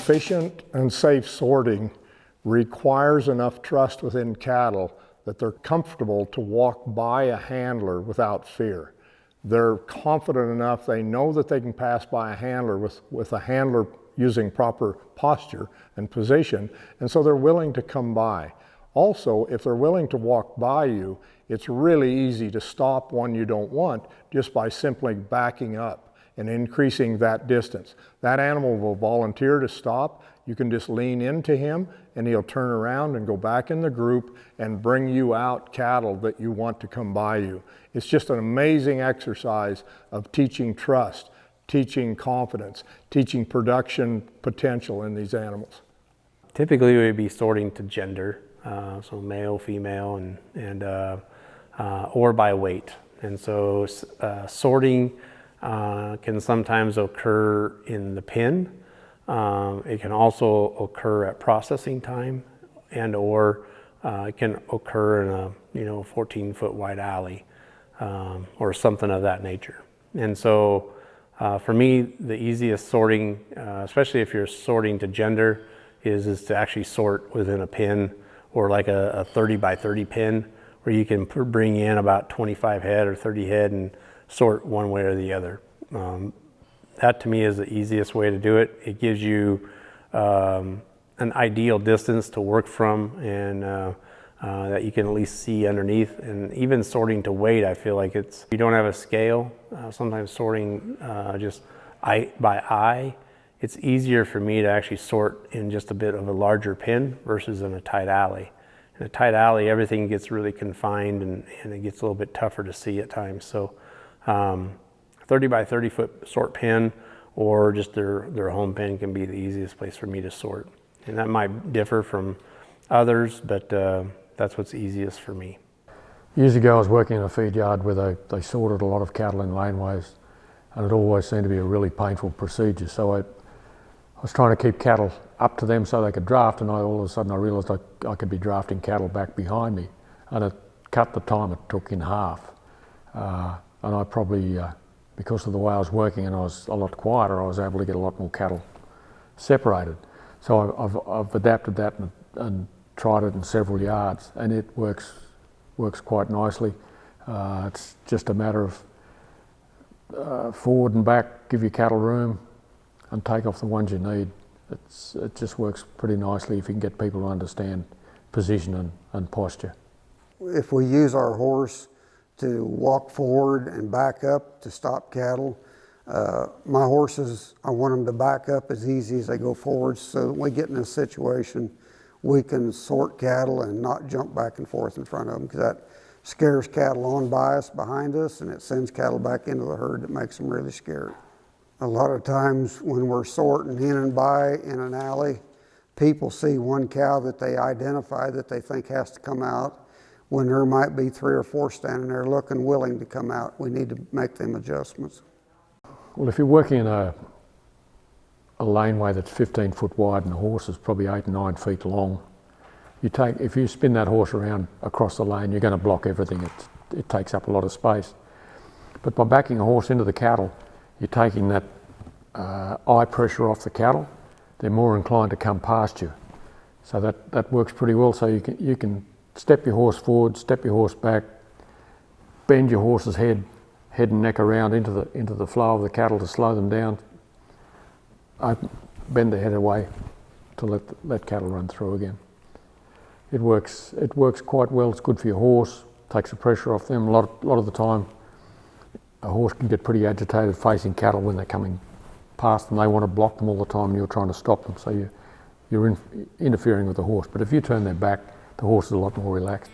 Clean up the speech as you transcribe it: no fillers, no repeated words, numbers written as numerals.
Efficient and safe sorting requires enough trust within cattle that they're comfortable to walk by a handler without fear. They're confident enough, they know that they can pass by a handler with a handler using proper posture and position, and so they're willing to come by. Also, if they're willing to walk by you, it's really easy to stop one you don't want just by simply backing up and increasing that distance. That animal will volunteer to stop. You can just lean into him and he'll turn around and go back in the group and bring you out cattle that you want to come by you. It's just an amazing exercise of teaching trust, teaching confidence, teaching production potential in these animals. Typically we'd be sorting to gender, so male, female, or by weight. And so sorting can sometimes occur in the pen. It can also occur at processing time, or it can occur in a 14-foot wide alley or something of that nature. And so for me, the easiest sorting, especially if you're sorting to gender, is to actually sort within a pen, or like a 30 by 30 pen, where you can bring in about 25 head or 30 head and sort one way or the other. That to me is the easiest way to do it. It gives you an ideal distance to work from, and that you can at least see underneath. And even sorting to weight, I feel like if you don't have a scale, sometimes sorting just by eye, it's easier for me to actually sort in just a bit of a larger pen versus in a tight alley. In a tight alley, everything gets really confined and it gets a little bit tougher to see at times. So 30 by 30 foot sort pen, or just their home pen, can be the easiest place for me to sort. And that might differ from others, but that's what's easiest for me. Years ago I was working in a feed yard where they sorted a lot of cattle in laneways, and it always seemed to be a really painful procedure. So I was trying to keep cattle up to them so they could draft, and all of a sudden I realised I could be drafting cattle back behind me, and it cut the time it took in half. And I probably, because of the way I was working and I was a lot quieter, I was able to get a lot more cattle separated. So I've adapted that and tried it in several yards, and it works quite nicely. It's just a matter of forward and back, give your cattle room, and take off the ones you need. It just works pretty nicely if you can get people to understand position and posture. If we use our horse to walk forward and back up to stop cattle, my horses, I want them to back up as easy as they go forward, so when we get in this situation, we can sort cattle and not jump back and forth in front of them, because that scares cattle on by us, behind us, and it sends cattle back into the herd that makes them really scared. A lot of times when we're sorting in and by in an alley, people see one cow that they identify that they think has to come out, when there might be 3 or 4 standing there looking willing to come out. We need to make them adjustments. Well, if you're working in a laneway that's 15 foot wide and the horse is probably 8 or 9 feet long, if you spin that horse around across the lane, you're going to block everything. It takes up a lot of space. But by backing a horse into the cattle, you're taking that eye pressure off the cattle. They're more inclined to come past you. So that works pretty well. So you can step your horse forward, step your horse back, bend your horse's head and neck around into the flow of the cattle to slow them down. Bend the head away to let cattle run through again. It works quite well. It's good for your horse, takes the pressure off them. A lot of the time, a horse can get pretty agitated facing cattle when they're coming past them. They want to block them all the time and you're trying to stop them, so you're interfering with the horse. But if you turn their back, the horse is a lot more relaxed.